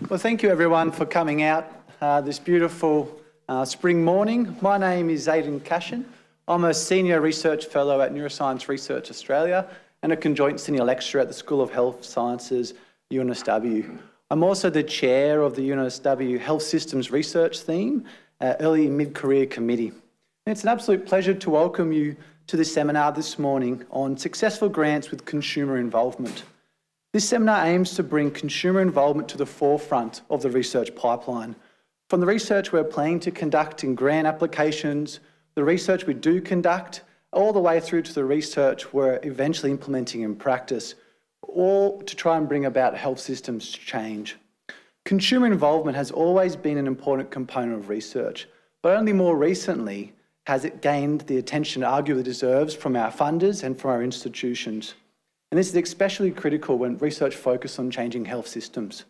Well, thank you everyone for coming out this beautiful spring morning. My name is Aidan Cashin. I'm a Senior Research Fellow at Neuroscience Research Australia and a Conjoint Senior Lecturer at the School of Health Sciences, UNSW. I'm also the Chair of the UNSW Health Systems Research Theme, Early and Mid-Career Committee. And it's an absolute pleasure to welcome you to this seminar this morning on successful grants with consumer involvement. This seminar aims to bring consumer involvement to the forefront of the research pipeline. From the research we're planning to conduct in grant applications, the research we do conduct, all the way through to the research we're eventually implementing in practice, all to try and bring about health systems change. Consumer involvement has always been an important component of research, but only more recently has it gained the attention it arguably deserves from our funders and from our institutions. And this is especially critical when research focuses on changing health systems.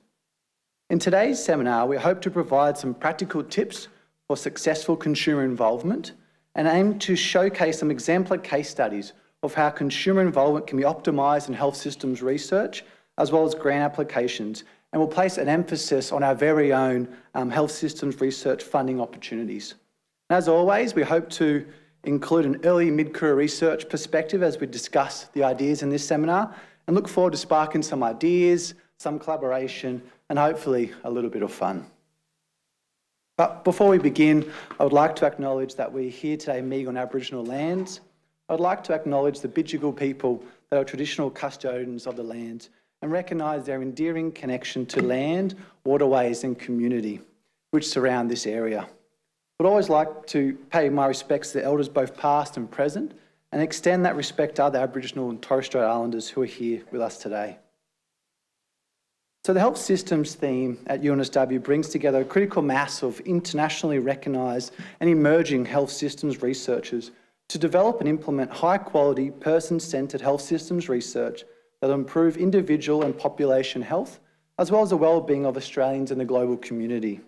In today's seminar, we hope to provide some practical tips for successful consumer involvement and aim to showcase some exemplar case studies of how consumer involvement can be optimised in health systems research, as well as grant applications, and we'll place an emphasis on our very own health systems research funding opportunities. And as always, we hope to include an early mid-career research perspective as we discuss the ideas in this seminar, and look forward to sparking some ideas, some collaboration, and hopefully a little bit of fun. But before we begin, I would like to acknowledge that we're here today meeting on Aboriginal lands. I'd like to acknowledge the Bidjigal people that are traditional custodians of the land and recognise their endearing connection to land, waterways and community which surround this area. I'd always like to pay my respects to the elders both past and present and extend that respect to other Aboriginal and Torres Strait Islanders who are here with us today. So the health systems theme at UNSW brings together a critical mass of internationally recognised and emerging health systems researchers to develop and implement high-quality, person-centred health systems research that will improve individual and population health, as well as the well-being of Australians and the global community.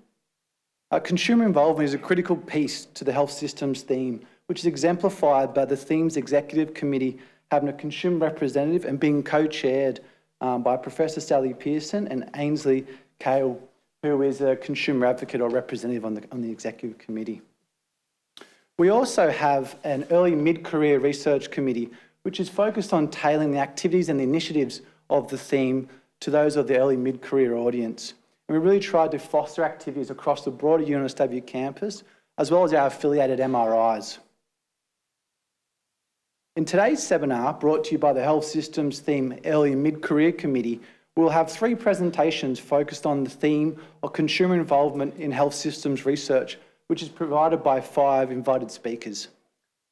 Consumer involvement is a critical piece to the health systems theme, which is exemplified by the theme's executive committee having a consumer representative and being co-chaired by Professor Sally Pearson and Ainsley Cale, who is a consumer advocate or representative on the executive committee. We also have an early mid-career research committee, which is focused on tailoring the activities and the initiatives of the theme to those of the early mid-career audience. And we really tried to foster activities across the broader UNSW campus, as well as our affiliated MRIs. In today's seminar, brought to you by the Health Systems Theme Early and Mid-Career Committee, we'll have 3 presentations focused on the theme of consumer involvement in health systems research, which is provided by 5 invited speakers.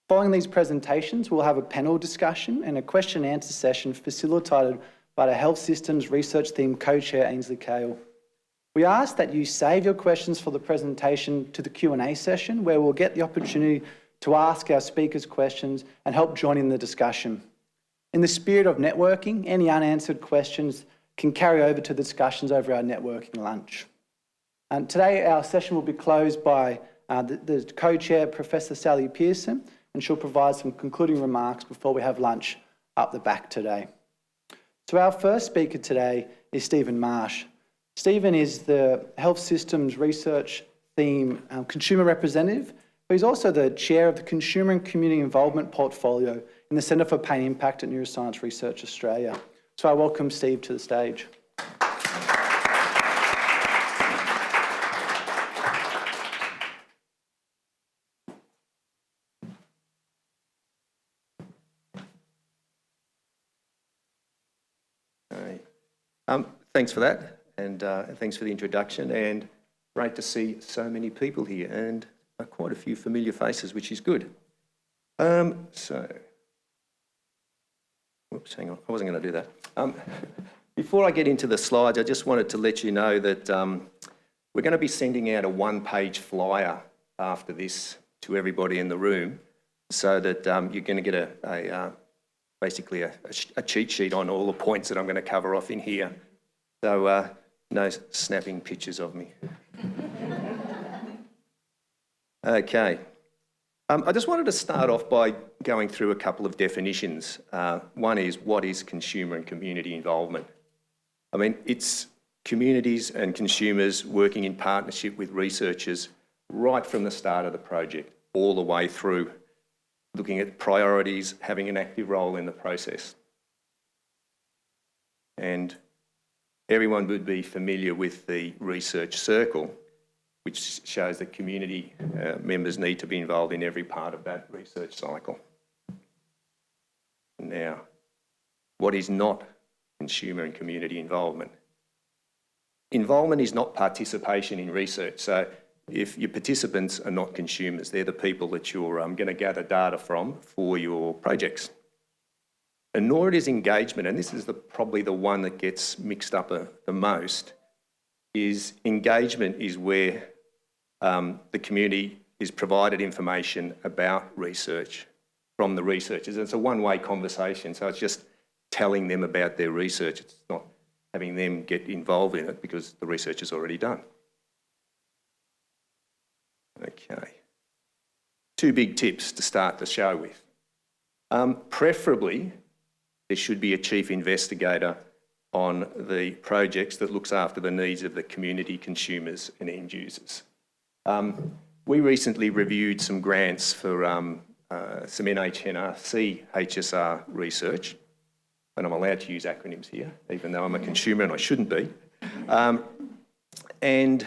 Following these presentations, we'll have a panel discussion and a question and answer session facilitated by the Health Systems Research Theme Co-Chair Ainsley Cale. We ask that you save your questions for the presentation to the Q&A session, where we'll get the opportunity to ask our speakers questions and help join in the discussion. In the spirit of networking, any unanswered questions can carry over to the discussions over our networking lunch. And today our session will be closed by the co-chair, Professor Sally Pearson, and she'll provide some concluding remarks before we have lunch up the back today. So our first speaker today is Stephen Marsh. Stephen is the Health Systems Research Theme Consumer Representative, but he's also the Chair of the Consumer and Community Involvement Portfolio in the Centre for Pain Impact at Neuroscience Research Australia. So I welcome Steve to the stage. Thanks for that, and thanks for the introduction, and great to see so many people here, and quite a few familiar faces, which is good. Whoops, hang on, I wasn't going to do that. Before I get into the slides, I just wanted to let you know that we're going to be sending out a 1-page flyer after this to everybody in the room, so that you're going to get basically a cheat sheet on all the points that I'm going to cover off in here. So no snapping pictures of me. Okay. I just wanted to start off by going through a couple of definitions. One is, what is consumer and community involvement? I mean, it's communities and consumers working in partnership with researchers right from the start of the project, all the way through, looking at priorities, having an active role in the process. And everyone would be familiar with the research circle, which shows that community members need to be involved in every part of that research cycle. Now, what is not consumer and community involvement? Involvement is not participation in research. So if your participants are not consumers, they're the people that you're going to gather data from for your projects. And nor it is engagement, and this is probably the one that gets mixed up the most, is engagement is where the community is provided information about research from the researchers. It's a one-way conversation, so it's just telling them about their research. It's not having them get involved in it because the research is already done. Okay. 2 big tips to start the show with. Preferably, there should be a chief investigator on the projects that looks after the needs of the community, consumers and end users. We recently reviewed some grants for some NHNRC HSR research, and I'm allowed to use acronyms here, even though I'm a consumer and I shouldn't be. And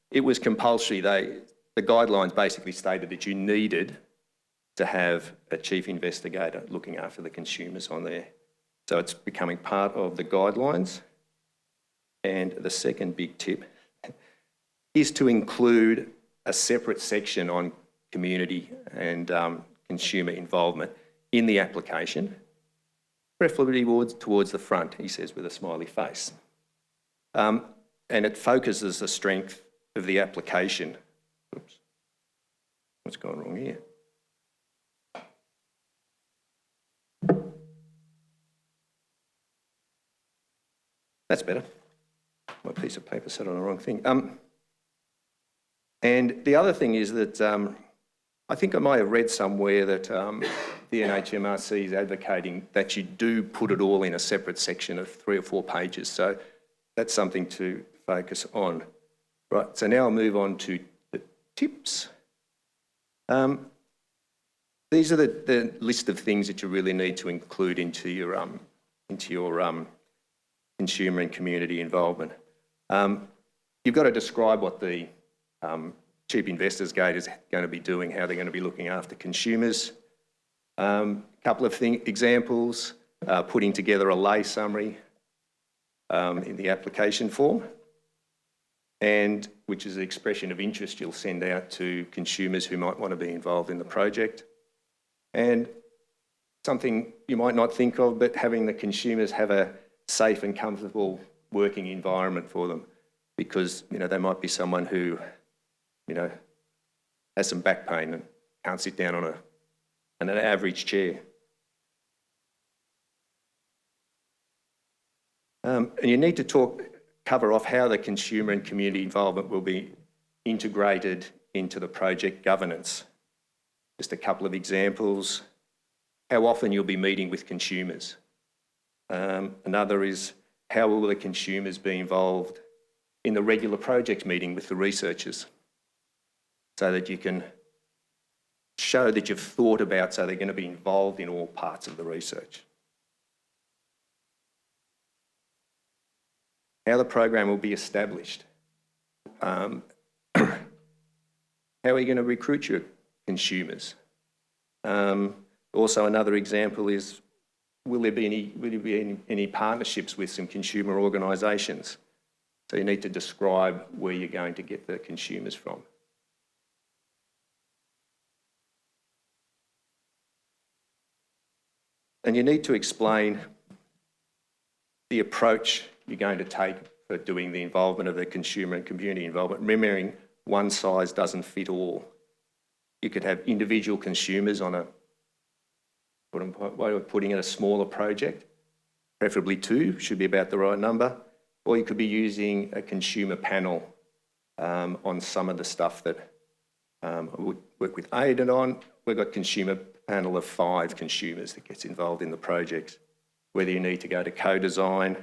it was compulsory. The guidelines basically stated that you needed to have a chief investigator looking after the consumers on there. So it's becoming part of the guidelines. And the second big tip is to include a separate section on community and consumer involvement in the application, preferably towards the front, he says with a smiley face. And it focuses the strength of the application. Oops, what's gone wrong here? That's better. My piece of paper said on the wrong thing. And the other thing is that I think I might have read somewhere that the NHMRC is advocating that you do put it all in a separate section of 3 or 4 pages. So that's something to focus on. Right, so now I'll move on to the tips. These are the list of things that you really need to include into your consumer and community involvement. You've got to describe what the Chief Investors Gate is going to be doing, how they're going to be looking after consumers. A couple of examples, putting together a lay summary in the application form, and which is an expression of interest you'll send out to consumers who might want to be involved in the project. And something you might not think of, but having the consumers have a safe and comfortable working environment for them, because they might be someone who has some back pain and can't sit down on an average chair. And you need to cover off how the consumer and community involvement will be integrated into the project governance. Just a couple of examples. How often you'll be meeting with consumers. Another is how will the consumers be involved in the regular project meeting with the researchers, so that you can show that you've thought about, so they're going to be involved in all parts of the research. How the program will be established. How are you going to recruit your consumers? Also, another example is, will there be any partnerships with some consumer organisations? So you need to describe where you're going to get the consumers from. And you need to explain the approach you're going to take for doing the involvement of the consumer and community involvement, remembering one size doesn't fit all. You could have individual consumers on way of putting in a smaller project, preferably 2, should be about the right number, or you could be using a consumer panel on some of the stuff that I would work with Aidan on. We've got consumer panel of 5 consumers that gets involved in the project, whether you need to go to co-design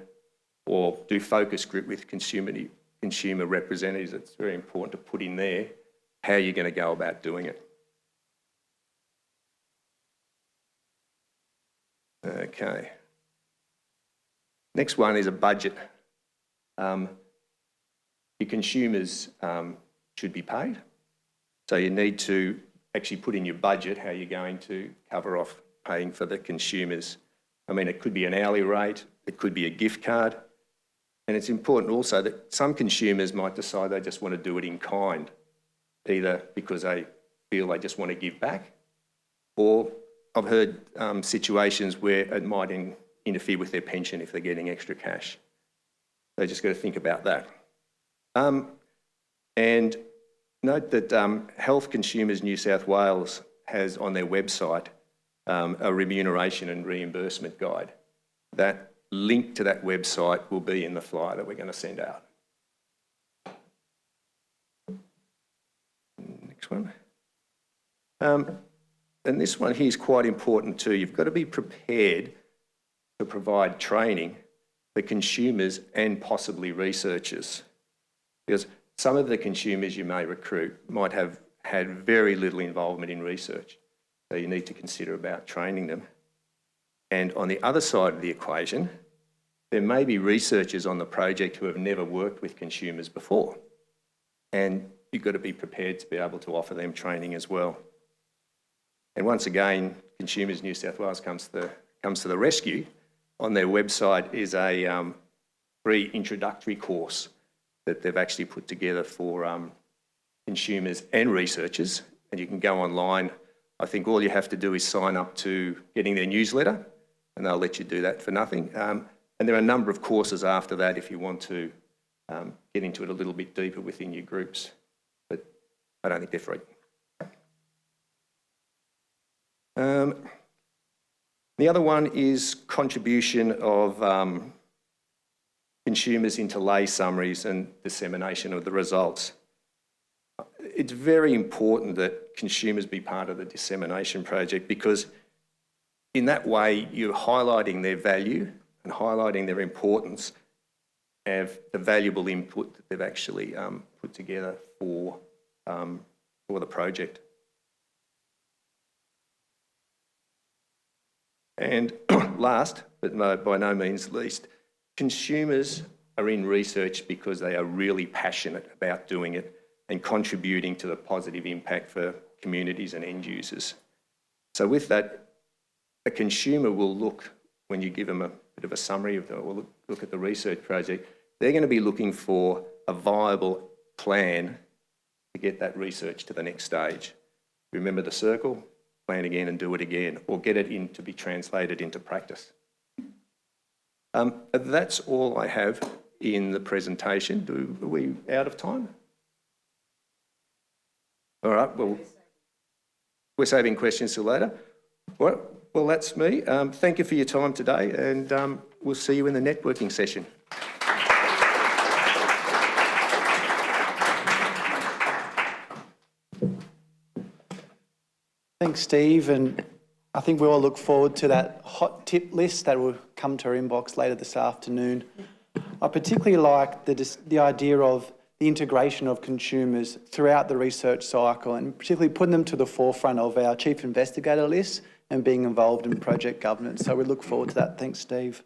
or do focus group with consumer representatives. It's very important to put in there how you're going to go about doing it. Okay. Next one is a budget. Your consumers should be paid. So you need to actually put in your budget how you're going to cover off paying for the consumers. I mean, it could be an hourly rate, it could be a gift card. And it's important also that some consumers might decide they just want to do it in kind, either because they feel they just want to give back, or I've heard situations where it might interfere with their pension if they're getting extra cash. So just got to think about that. And note that Health Consumers New South Wales has on their website a remuneration and reimbursement guide. That link to that website will be in the flyer that we're going to send out. Next one. And this one here is quite important too. You've got to be prepared to provide training for consumers and possibly researchers, because some of the consumers you may recruit might have had very little involvement in research. So you need to consider about training them. And on the other side of the equation, there may be researchers on the project who have never worked with consumers before. And you've got to be prepared to be able to offer them training as well. And once again, Consumers New South Wales comes to the rescue. On their website is a free introductory course that they've actually put together for consumers and researchers. And you can go online. I think all you have to do is sign up to getting their newsletter, and they'll let you do that for nothing. And there are a number of courses after that if you want to get into it a little bit deeper within your groups. But I don't think they're free. The other one is contribution of consumers into lay summaries and dissemination of the results. It's very important that consumers be part of the dissemination project, because in that way you're highlighting their value and highlighting their importance of the valuable input that they've actually put together for the project. And last, but by no means least, consumers are in research because they are really passionate about doing it and contributing to the positive impact for communities and end users. So with that, a consumer will look, when you give them a bit of a summary of or look at the research project, they're going to be looking for a viable plan to get that research to the next stage. Remember the circle? Plan again and do it again, or get it in to be translated into practice. That's all I have in the presentation. Are we out of time? All right, well, we're saving questions till later. All right, well, that's me. Thank you for your time today, and we'll see you in the networking session. Thanks, Steve, and I think we all look forward to that hot tip list that will come to our inbox later this afternoon. I particularly like the idea of the integration of consumers throughout the research cycle, and particularly putting them to the forefront of our chief investigator list and being involved in project governance. So we look forward to that. Thanks, Steve.